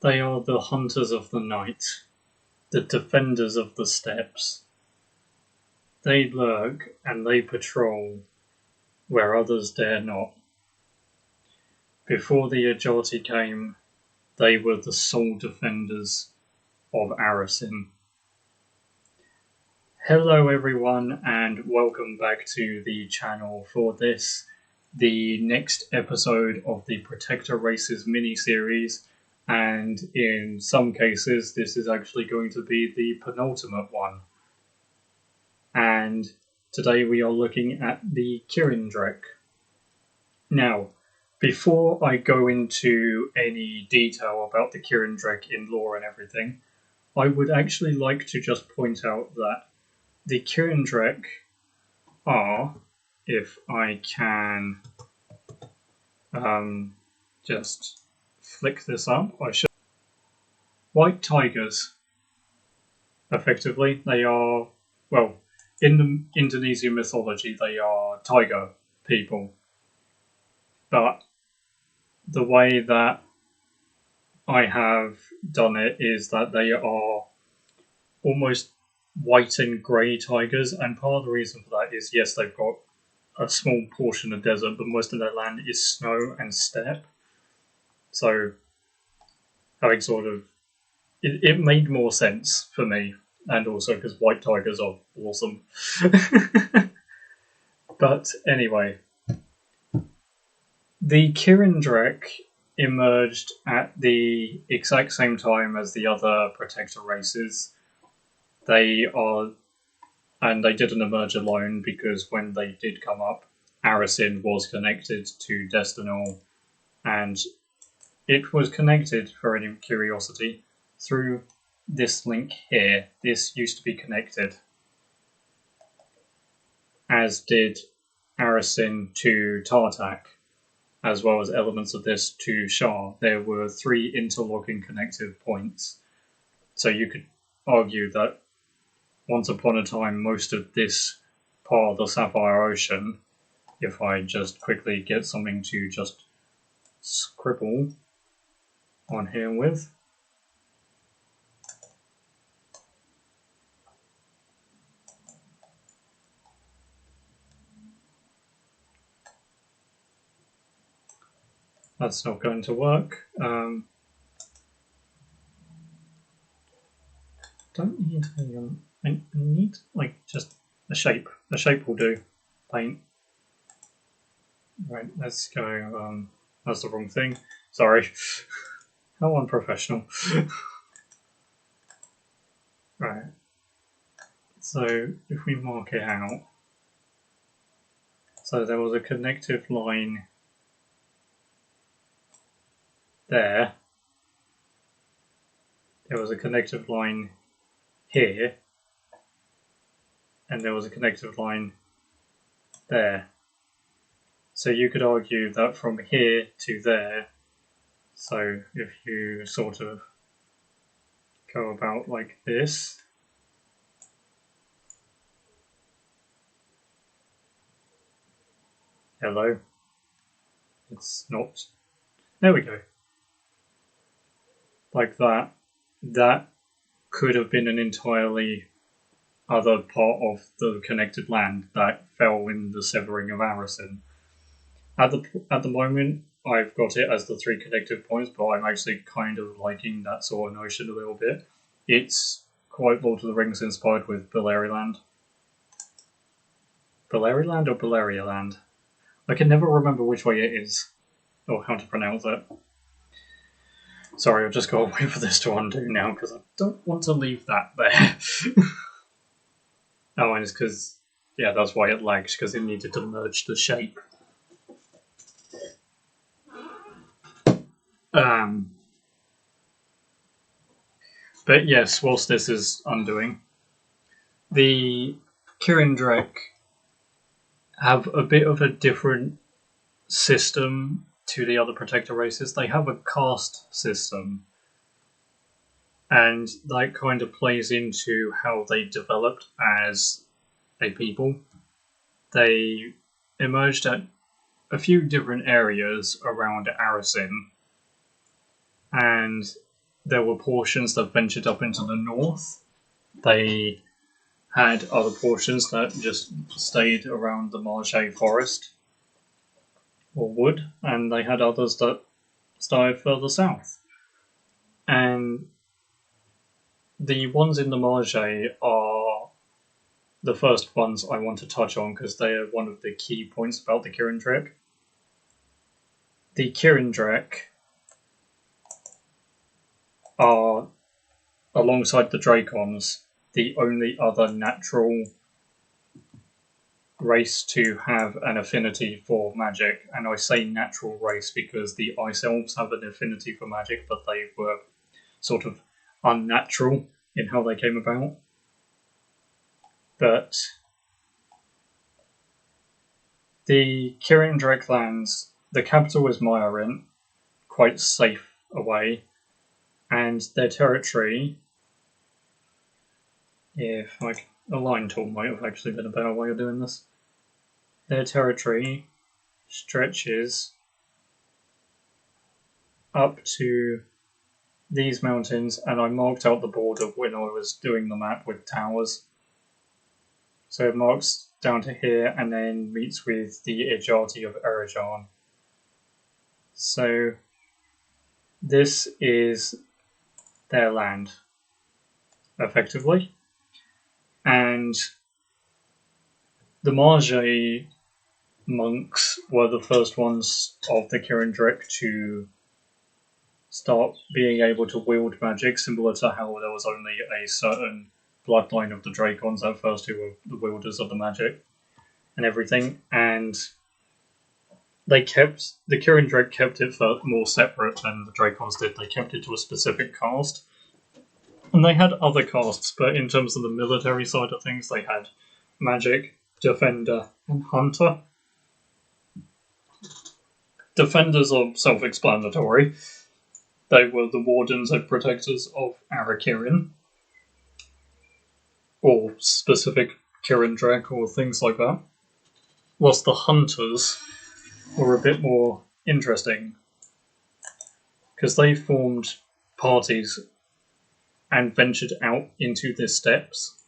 They are the hunters of the night, the defenders of the steppes. They lurk and they patrol where others dare not. Before the Ajati came, they were the sole defenders of Arrarsyn. Hello everyone and welcome back to the channel for this, the next episode of the Protector Races mini-series, and in some cases this is actually going to be the penultimate one. And today we are looking at the Kirindrek. Now, before I go into any detail about the Kirindrek in lore and everything, I would actually like to just point out that the Kirindrek are, if I can just flick this up, white tigers. Effectively, they are, well, in the Indonesian mythology, they are tiger people. But the way that I have done it is that they are almost white and grey tigers, and part of the reason for that is, yes, they've got a small portion of desert, but most of their land is snow and steppe. So having sort of it made more sense for me, and also because white tigers are awesome. But anyway, the Kirindrek emerged at the exact same time as the other protector races. They didn't emerge alone, because when they did come up, Arrarsyn was connected to Destinal, and it was connected, for any curiosity, through this link here. This used to be connected, as did Arrarsyn to Tartak, as well as elements of this to Shah. There were 3 interlocking connective points, so you could argue that once upon a time, most of this part of the Sapphire Ocean, if I just quickly get something to just scribble on here with. That's not going to work. Don't need I need, like, just a shape. A shape will do. Paint. Right, let's go. That's the wrong thing. Sorry. How unprofessional. Right. So, if we mark it out. So there was a connective line there. There was a connective line here, and there was a connective line there. So you could argue that from here to there, so if you sort of go about like this, hello, it's not, there we go, like that, that could have been an entirely other part of the connected land that fell in the severing of Arrarsyn. At the moment, I've got it as the 3 connective points, but I'm actually kind of liking that sort of notion a little bit. It's quite Lord of the Rings inspired with Beleriand. Beleriand or Beleriand? I can never remember which way it is, or how to pronounce it. Sorry, I've just got to wait for this to undo now, because I don't want to leave that there. Oh, and it's because, yeah, that's why it lags, because it needed to merge the shape. But yes, whilst this is undoing, the Kirindrek have a bit of a different system to the other protector races. They have a caste system, and that kind of plays into how they developed as a people. They emerged at a few different areas around Arrarsyn, and there were portions that ventured up into the north. They had other portions that just stayed around the Marche forest or wood, and they had others that started further south. And the ones in the Marche are the first ones I want to touch on because they are one of the key points about the Kirindrek. The Kirindrek are, alongside the Dracons, the only other natural race to have an affinity for magic. And I say natural race because the Ice Elves have an affinity for magic, but they were sort of unnatural in how they came about. But the Kirindrek lands, the capital is Myrint, quite safe away, and their territory, if like a line tool might have actually been a better way of doing this, their territory stretches up to these mountains, and I marked out the border when I was doing the map with towers. So it marks down to here and then meets with the Ejati of Arrarsyn. So this is their land, effectively. And the Marche monks were the first ones of the Kirindrek to start being able to wield magic, similar to how there was only a certain bloodline of the Dracons at first who were the wielders of the magic and everything. And the Kirindrek kept it more separate than the Dracons did. They kept it to a specific caste. And they had other castes, but in terms of the military side of things, they had magic, defender, and hunter. Defenders are self-explanatory. They were the wardens and protectors of Arrarsyn, or specific Kirindrek, or things like that. Whilst the hunters were a bit more interesting, because they formed parties and ventured out into the steppes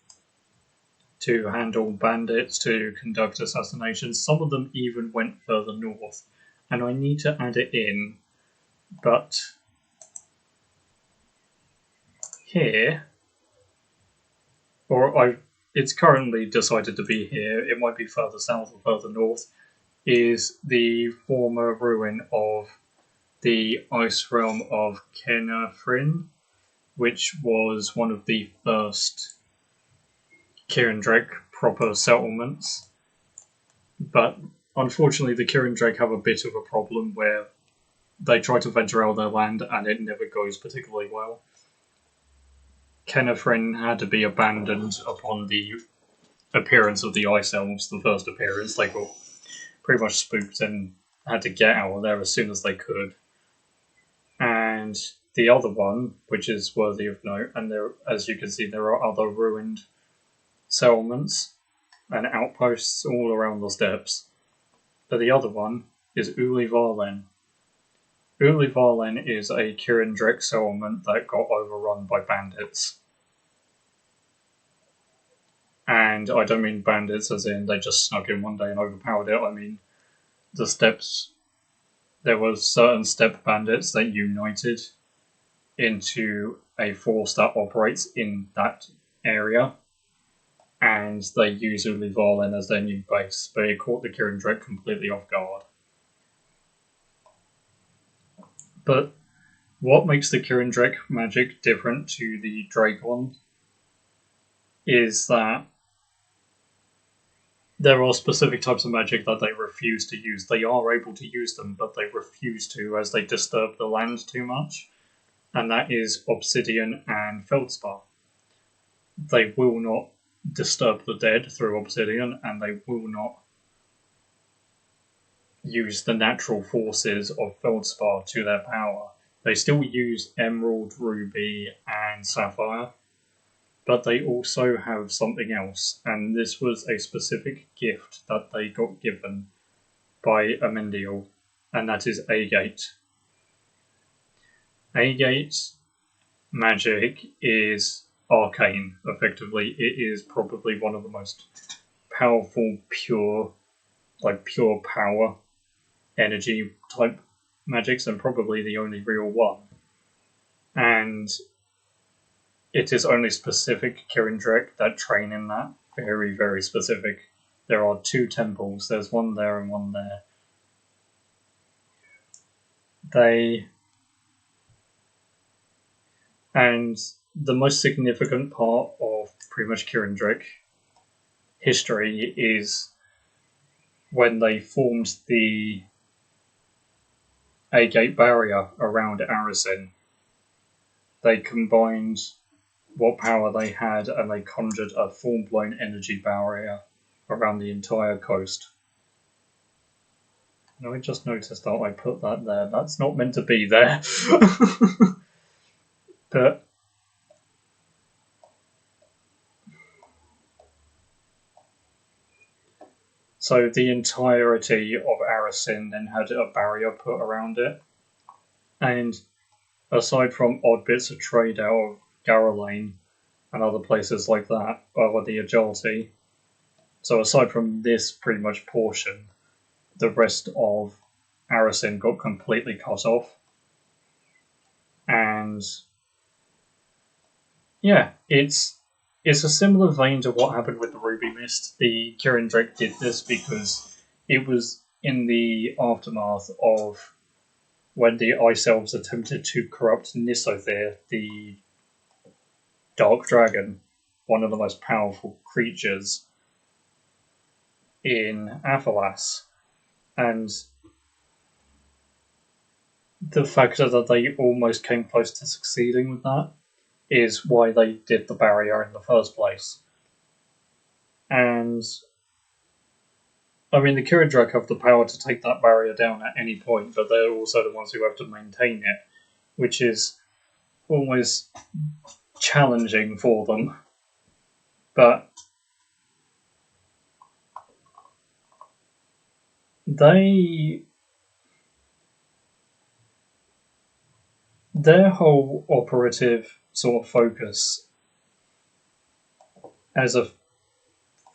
to handle bandits, to conduct assassinations. Some of them even went further north, and I need to add it in, but here, it's currently decided to be here, it might be further south or further north, is the former ruin of the ice realm of Kenafrin, which was one of the first Kirindrek proper settlements. But unfortunately, the Kirindrek have a bit of a problem where they try to venture out of their land and it never goes particularly well. Kenafrin had to be abandoned upon the appearance of the Ice Elves, the first appearance. They got pretty much spooked and had to get out of there as soon as they could. And the other one, which is worthy of note, and there, as you can see, there are other ruined settlements and outposts all around the steppes. But the other one is Ulivarlen. Ulivarlen is a Kirindrek settlement that got overrun by bandits. And I don't mean bandits as in they just snuck in one day and overpowered it. I mean the steppes. There were certain steppe bandits that united into a force that operates in that area, and they use Ulivarlen as their new base, but it caught the Kirindrek completely off guard. But what makes the Kirindrek magic different to the Dracon is that there are specific types of magic that they refuse to use. They are able to use them, but they refuse to as they disturb the land too much, and that is obsidian and feldspar. They will not disturb the dead through obsidian, and they will not use the natural forces of feldspar to their power. They still use emerald, ruby, and sapphire, but they also have something else, and this was a specific gift that they got given by Amendiel, and that is Agate. Agate magic is arcane, effectively. It is probably one of the most powerful, pure power energy type magics, and probably the only real one. And it is only specific Kirindrek that train in that. Very, very specific. There are 2 temples. There's one there and one there. And the most significant part of pretty much Kirindrek history is when they formed the A-gate barrier around Arrarsyn. They combined what power they had and they conjured a full-blown energy barrier around the entire coast. And I just noticed that I put that there. That's not meant to be there. But so the entirety of Arrarsyn then had a barrier put around it. And aside from odd bits of trade out of Garrelane and other places like that, or the Agility, so aside from this pretty much portion, the rest of Arrarsyn got completely cut off. And yeah, it's a similar vein to what happened with the Ruby Mist. The Kirindrek did this because it was in the aftermath of when the Ice Elves attempted to corrupt Nisothyr, the Dark Dragon, one of the most powerful creatures in Aphalas. And the fact that they almost came close to succeeding with that is why they did the barrier in the first place. And I mean, the Kirindrek have the power to take that barrier down at any point, but they're also the ones who have to maintain it, which is always challenging for them. But their whole operative sort of focus as a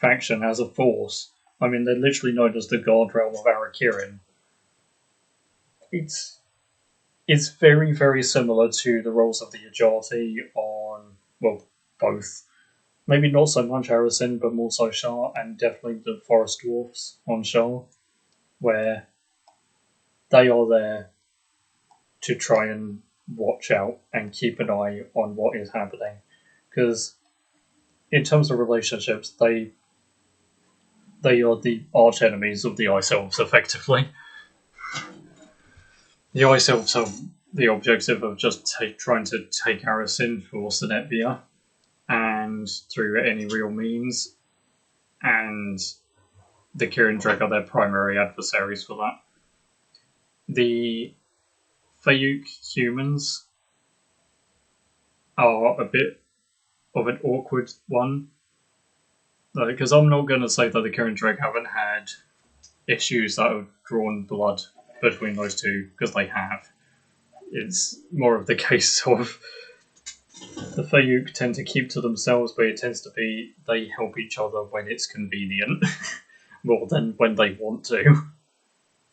faction, as a force, I mean, they're literally known as the God Realm of Arrarsyn. It's very, very similar to the roles of the Agility on, well, both. Maybe not so much Arrarsyn, but more so Shar, and definitely the Forest Dwarfs on Shar, where they are there to try and watch out and keep an eye on what is happening. Because in terms of relationships, they are the arch enemies of the Ice Elves, effectively. The Ice Elves have the objective of just trying to take Arrarsyn for Senetvia, and through any real means, and the Kirindrek are their primary adversaries for that. The Fayuk humans are a bit of an awkward one, because I'm not going to say that the Kirindrek haven't had issues that have drawn blood between those two, because they have. It's more of the case of the Fayuk tend to keep to themselves, but it tends to be they help each other when it's convenient, more than when they want to.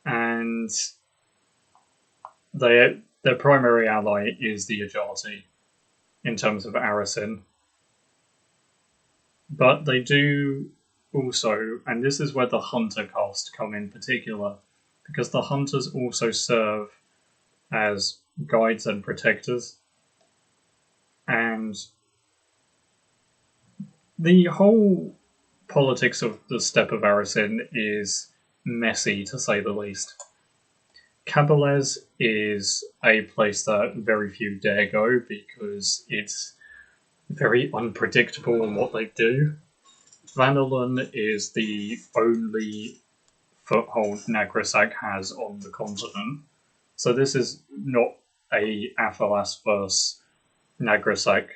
And their primary ally is the Agility, in terms of Arrarsyn. But they do also, and this is where the Hunter caste come in particular, because the Hunters also serve as guides and protectors. And the whole politics of the Steppe of Arrarsyn is messy, to say the least. Aphalas is a place that very few dare go because it's very unpredictable in what they do. Vanillon is the only foothold Nagrasak has on the continent. So this is not a Aphalas versus Nagrasak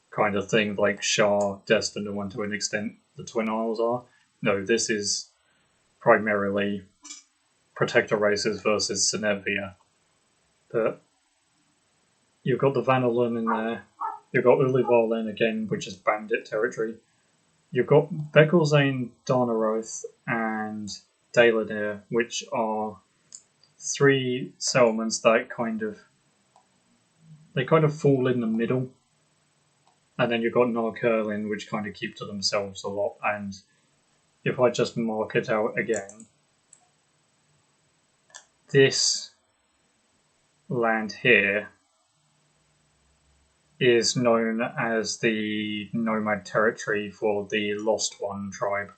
kind of thing like Shar, Destiny, and to an extent the Twin Isles are. No, this is primarily Protector races versus Senetvia. But you've got the Vanillin in there. You've got Ulivalin again, which is bandit territory. You've got Beckelzane, Darnaroth, and Daelanir, which are 3 settlements that kind of fall in the middle. And then you've got Narkerlin, which kind of keep to themselves a lot. And if I just mark it out again, this land here is known as the nomad territory for the Lost One tribe.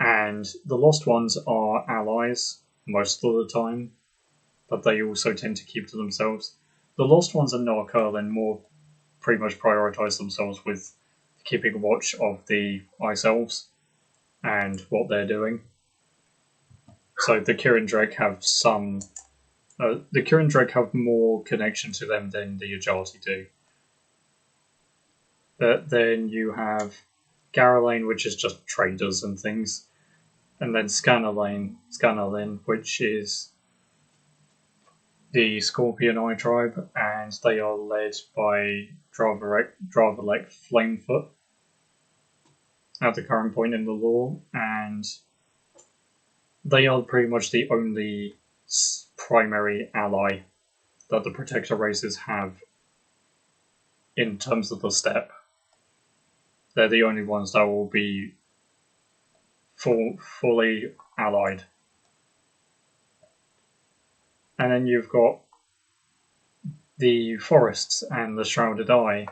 And the Lost Ones are allies most of the time, but they also tend to keep to themselves. The Lost Ones and Narkerlin more pretty much prioritize themselves with keeping watch of the Ice Elves and what they're doing. So the Kirindrek have have more connection to them than the Ajati do. But then you have Garrelane, which is just traders and things, and then Scannerlin, which is the Scorpion Eye tribe, and they are led by Dravalek Flamefoot at the current point in the lore, and they are pretty much the only primary ally that the Protector races have in terms of the steppe. They're the only ones that will be fully allied. And then you've got the forests and the Shrouded Eye,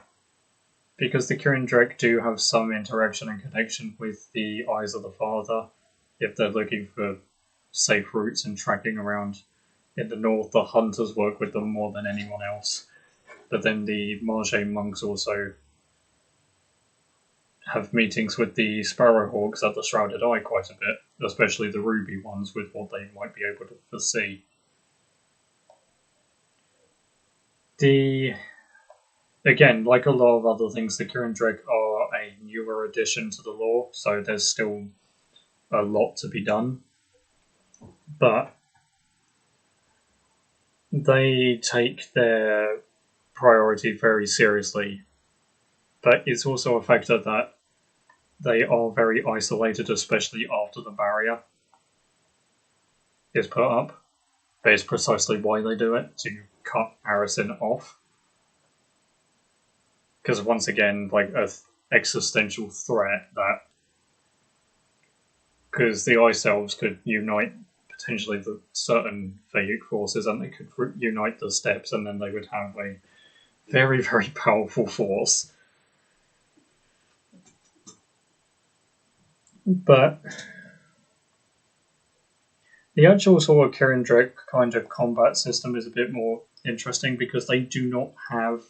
because the Kirindrek do have some interaction and connection with the Eyes of the Father if they're looking for safe routes and tracking around. In the north, the hunters work with them more than anyone else. But then the Marge monks also have meetings with the Sparrowhawks at the Shrouded Eye quite a bit, especially the ruby ones with what they might be able to foresee. Again, like a lot of other things, the Kirindrek are a newer addition to the lore, so there's still a lot to be done. But they take their priority very seriously. But it's also a factor that they are very isolated, especially after the barrier is put up. But it's precisely why they do it, to cut Arrarsyn off. Because once again, like an existential threat that, because the Ice Elves could unite potentially the certain Phaeac forces, and they could unite the steppes, and then they would have a very, very powerful force. But the actual sort of Kirindrek kind of combat system is a bit more interesting, because they do not have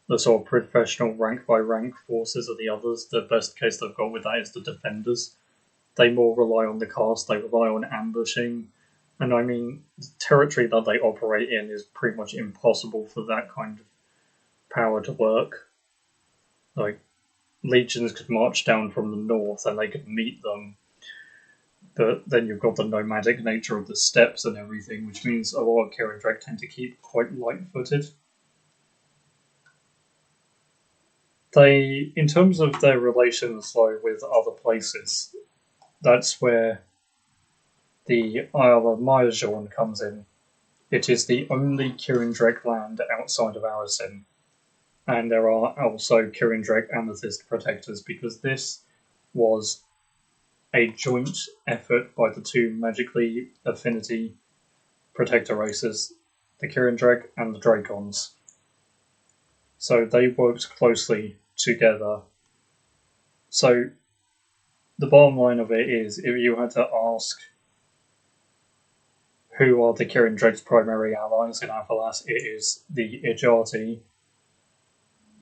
the sort of professional rank-by-rank forces of the others. The best case they've got with that is the defenders. They more rely on the cast, they rely on ambushing. And I mean, the territory that they operate in is pretty much impossible for that kind of power to work. Like, legions could march down from the north and they could meet them. But then you've got the nomadic nature of the steppes and everything, which means a lot of Kirindrek tend to keep quite light-footed. They, in terms of their relations though with other places, that's where the Isle of Myrjorn comes in. It is the only Kirindrek land outside of Arrarsyn, and there are also Kirindrek Amethyst Protectors, because this was a joint effort by the two magically affinity protector races, the Kirindrek and the Dracons. So they worked closely together. So the bottom line of it is, if you had to ask who are the Kirindrek's primary allies in Aphalas, it is the Ajati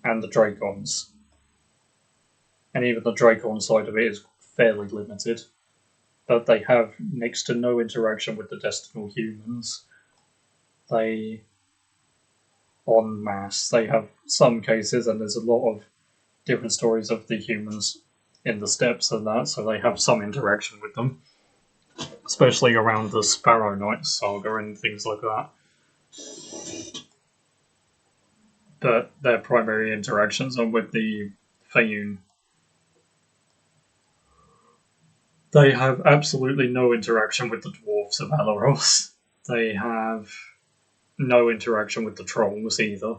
and the Dracons. And even the Dracon side of it is fairly limited, but they have next to no interaction with the destinal humans. They, en masse, they have some cases, and there's a lot of different stories of the humans in the steppes and that, so they have some interaction with them, especially around the Sparrow Knight saga and things like that. but their primary interactions are with the Fayoun. They have absolutely no interaction with the dwarves of Alaros. They have no interaction with the trolls either.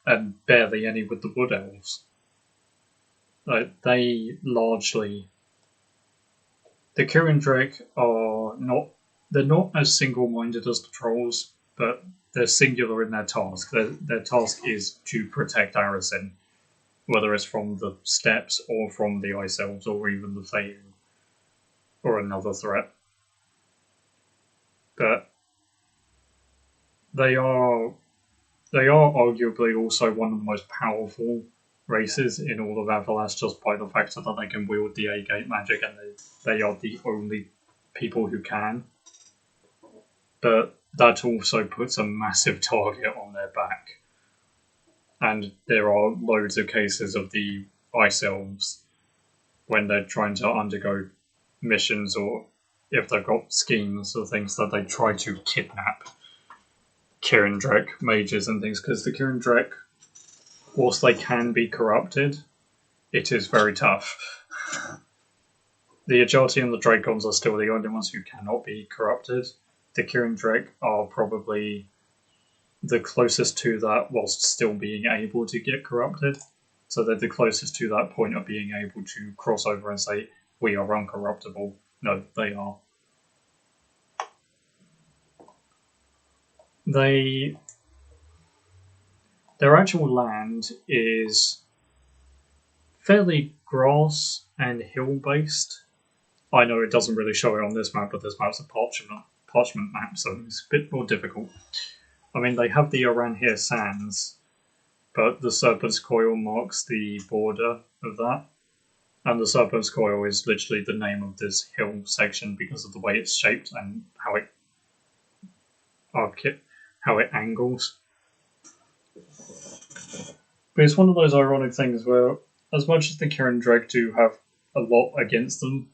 And barely any with the wood elves. They largely... The Kirindrek are not... They're not as single-minded as the trolls, but they're singular in their task. Their task is to protect Arrarsyn, whether it's from the steppes or from the ice elves or even the Fayoun or another threat. But they are arguably also one of the most powerful races in all of Aphalas just by the fact that they can wield the A-gate magic and they are the only people who can. But that also puts a massive target on their back. And there are loads of cases of the ice elves when they're trying to undergo missions or if they've got schemes or things that they try to kidnap Kirindrek mages and things, because the Kirindrek, whilst they can be corrupted, it is very tough. The Ajati and the Dracons are still the only ones who cannot be corrupted. The Kirindrek are probably the closest to that whilst still being able to get corrupted. So they're the closest to that point of being able to cross over and say, we are uncorruptible. No, they are. Their actual land is fairly grass and hill based. I know it doesn't really show it on this map, but this map's a parchment map, so it's a bit more difficult. I mean, they have the Arrarsyn sands, but the Serpent's Coil marks the border of that. And the Serpent's Coil is literally the name of this hill section because of the way it's shaped and how it angles. But it's one of those ironic things where, as much as the Kirindrek do have a lot against them,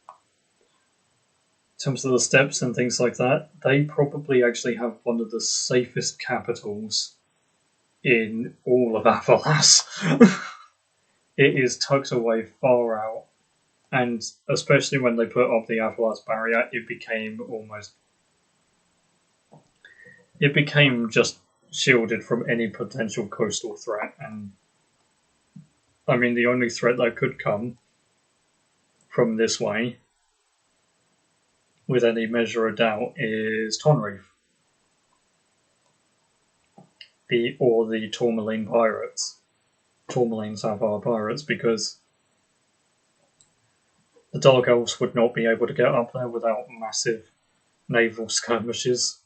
in terms of the steppes and things like that, they probably actually have one of the safest capitals in all of Aphalas. It is tucked away far out, and especially when they put up the Aphalas barrier, it became just shielded from any potential coastal threat. And I mean, the only threat that could come from this way, with any measure of doubt, is Tonreef. Or the Tourmaline pirates. Tourmaline Sapphire pirates, because the Dark Elves would not be able to get up there without massive naval skirmishes.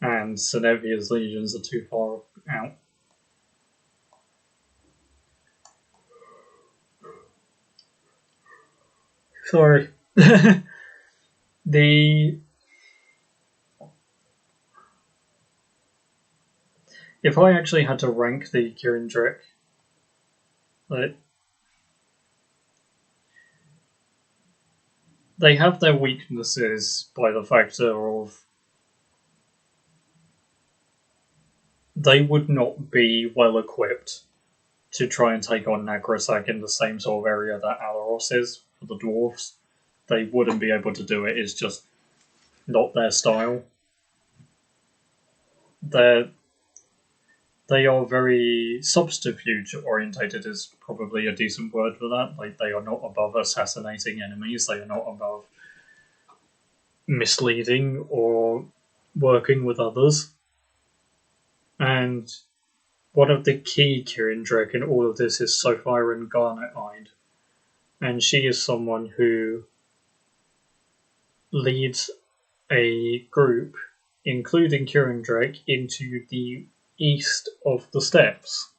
And Senevia's legions are too far out. Sorry. If I actually had to rank the Kirindrek, they have their weaknesses by the factor of they would not be well equipped to try and take on Nagrasak in the same sort of area that Alaros is for the dwarves. They wouldn't be able to do it. It's just not their style. They are very subterfuge orientated is probably a decent word for that. Like, they are not above assassinating enemies. They are not above misleading or working with others. And one of the key Kirindrek in all of this is Sophiren Garnet-eyed. And she is someone who leads a group, including Kirindrek, into the east of the steppes.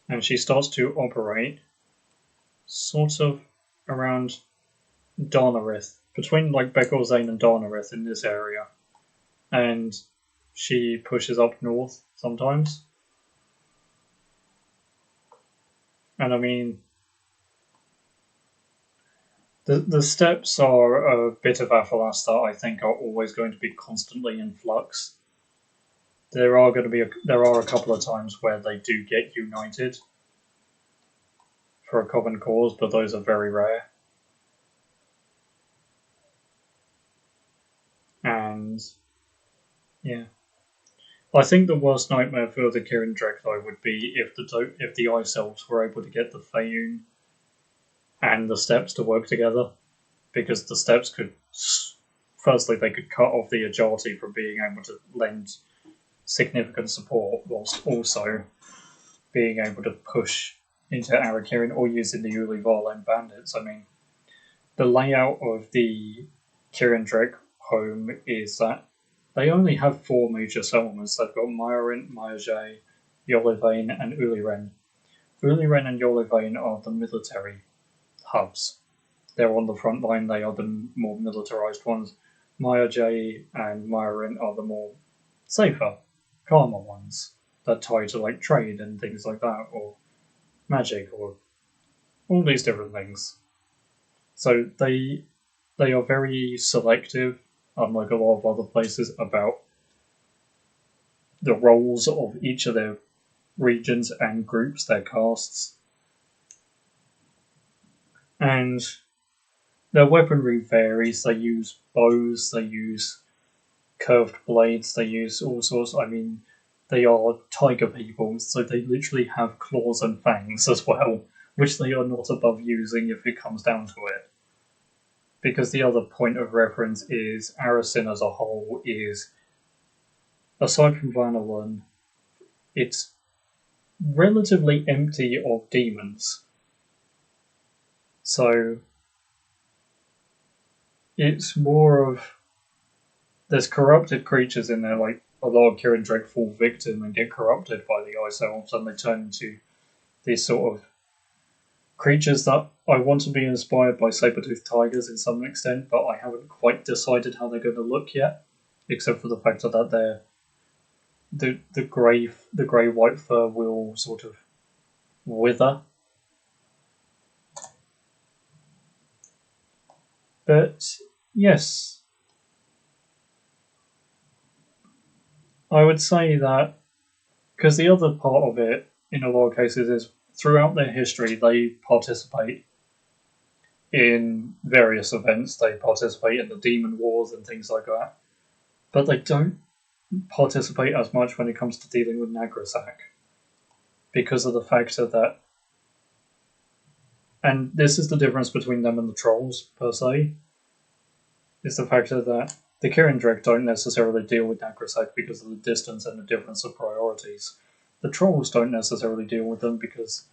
And she starts to operate sort of around Darnarith, between like Bekorzane and Darnarith in this area. And she pushes up north sometimes. And I mean, the steppes are a bit of Aphalas that I think are always going to be constantly in flux. there are a couple of times where they do get united for a common cause, but those are very rare. And yeah, I think the worst nightmare for the Kirindrek though would be if the Ice Elves were able to get the Faerun and the Steppes to work together, because the Steppes could, firstly, they could cut off the Ajati from being able to lend significant support, whilst also being able to push into Arrarsyn or using the Uli Varland bandits. I mean, the layout of the Kirindrek home is that they only have 4 major settlements. They've got Myrint, Myrjay, Yolivane, and Uliren. Uliren and Yolivane are the military hubs. They're on the front line, they are the more militarized ones. Myrjay and Myrint are the more safer, calmer ones that tie to like trade and things like that, or magic, or all these different things. So they are very selective, unlike a lot of other places, about the roles of each of their regions and groups, their castes. And their weaponry varies. They use bows, they use curved blades, they use all sorts. I mean, they are tiger people, so they literally have claws and fangs as well, which they are not above using if it comes down to it. Because the other point of reference is Arrarsyn as a whole is, aside from Vanillin, it's relatively empty of demons. So it's more of, there's corrupted creatures in there, like a lot of Kirindrek fall victim and get corrupted by the Ice Elves, and they turn into these sort of creatures that I want to be inspired by saber-toothed tigers in some extent, but I haven't quite decided how they're going to look yet, except for the fact that they're the grey white fur will sort of wither. But yes, I would say that, because the other part of it in a lot of cases is throughout their history they participate in various events. They participate in the demon wars and things like that, but they don't participate as much when it comes to dealing with Nagrasak, because of the factor that, and this is the difference between them and the trolls per se, is the factor that the Kirindrek don't necessarily deal with Nagrasak because of the distance and the difference of priorities. The trolls don't necessarily deal with them because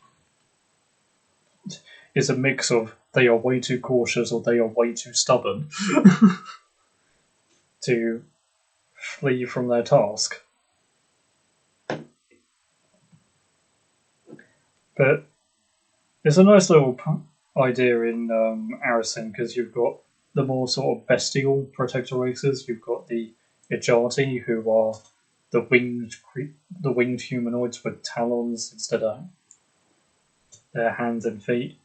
it's a mix of they are way too cautious or they are way too stubborn to flee from their task. But it's a nice little idea in Arrarsyn, because you've got the more sort of bestial protector races. You've got the Ajati, who are the winged humanoids with talons instead of their hands and feet,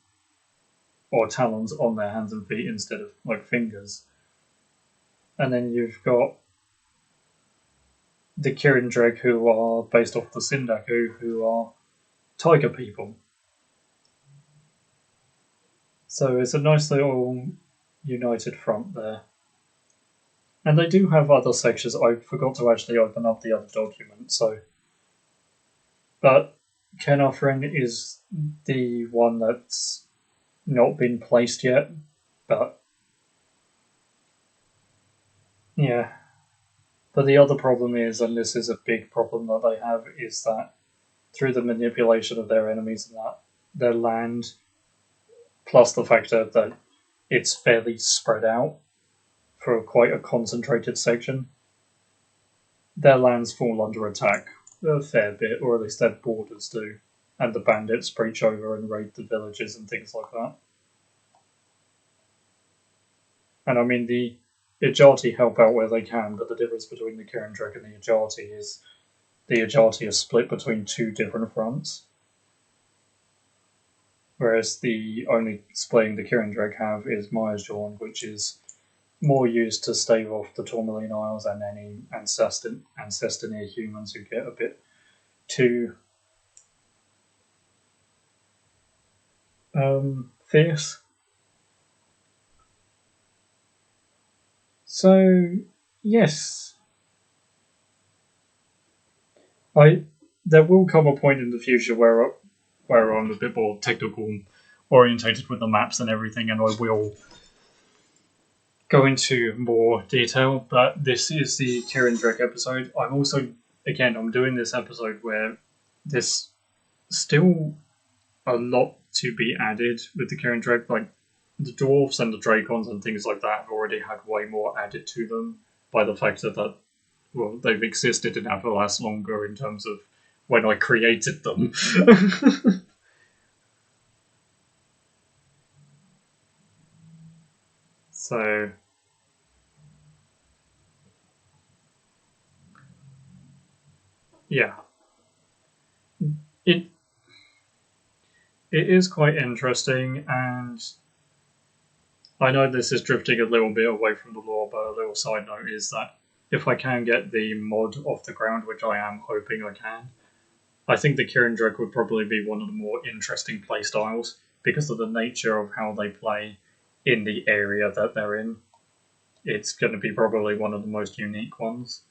or talons on their hands and feet instead of like fingers. And then you've got the Kirindrek, who are based off the Sindaku, who are tiger people. So it's a nice little united front there. And they do have other sections. I forgot to actually open up the other document, so. But Cenarthrin is the one that's not been placed yet, but yeah. But the other problem is, and this is a big problem that they have, is that through the manipulation of their enemies and that, their land, plus the factor that it's fairly spread out for quite a concentrated section, their lands fall under attack a fair bit, or at least their borders do, and the bandits breach over and raid the villages and things like that. And I mean, the Ajati help out where they can, but the difference between the Kirindrek and the Ajati is the Ajati is split between 2 different fronts, whereas the only splitting the Kirindrek have is Myrjorn, which is more used to stave off the Tourmaline Isles and any ancestor near humans who get a bit too fierce. So yes, there will come a point in the future where I'm a bit more technical orientated with the maps and everything, and I will go into more detail. But this is the Kirindrek episode. I'm doing this episode where there's still a lot to be added with the Kirindrek. Like the dwarves and the dracons and things like that have already had way more added to them by the fact that they've existed in Aphalas longer in terms of when I created them. So yeah, it is quite interesting, and I know this is drifting a little bit away from the lore, but a little side note is that if I can get the mod off the ground, which I am hoping I can, I think the Kirindrek would probably be one of the more interesting playstyles because of the nature of how they play in the area that they're in. It's going to be probably one of the most unique ones.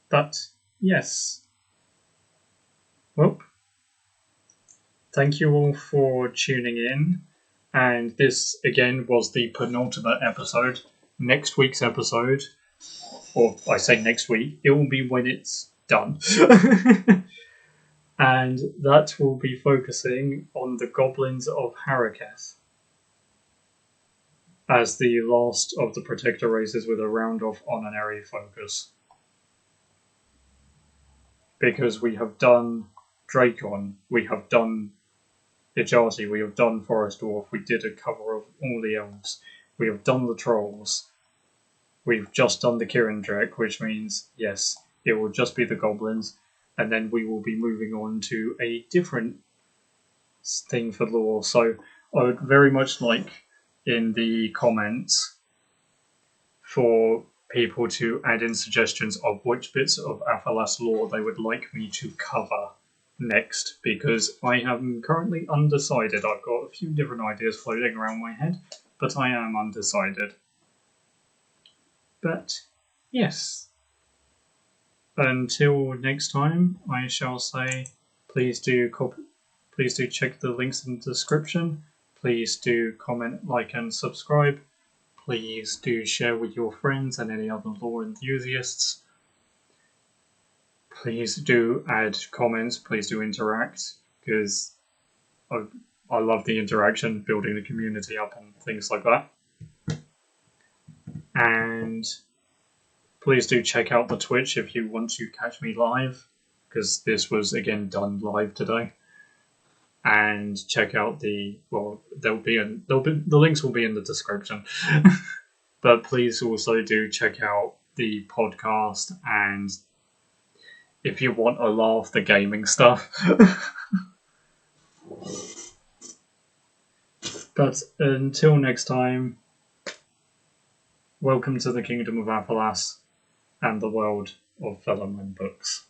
But yes. Well, thank you all for tuning in. And this, again, was the penultimate episode. Next week's episode, or I say next week, it will be when it's done. And that will be focusing on the Goblins of Arach-nyluth as the last of the Protector races with a round-off honorary focus. Because we have done Dracon, we have done Ijati, we have done Forest Dwarf, we did a cover of all the elves, we have done the trolls, we've just done the Kirindrek, which means, yes, it will just be the goblins, and then we will be moving on to a different thing for lore. So I would very much like in the comments for people to add in suggestions of which bits of Aphalas lore they would like me to cover next, because I am currently undecided. I've got a few different ideas floating around my head, but I am undecided. But yes, until next time, I shall say please do check the links in the description. Please do comment, like, and subscribe. Please do share with your friends and any other lore enthusiasts. Please do add comments. Please do interact, because I love the interaction, building the community up and things like that. And please do check out the Twitch if you want to catch me live, because this was again done live today. And check out the links will be in the description. But please also do check out the podcast, and if you want a laugh, the gaming stuff. But until next time, welcome to the Kingdom of Aphalas and the world of Vellum and books.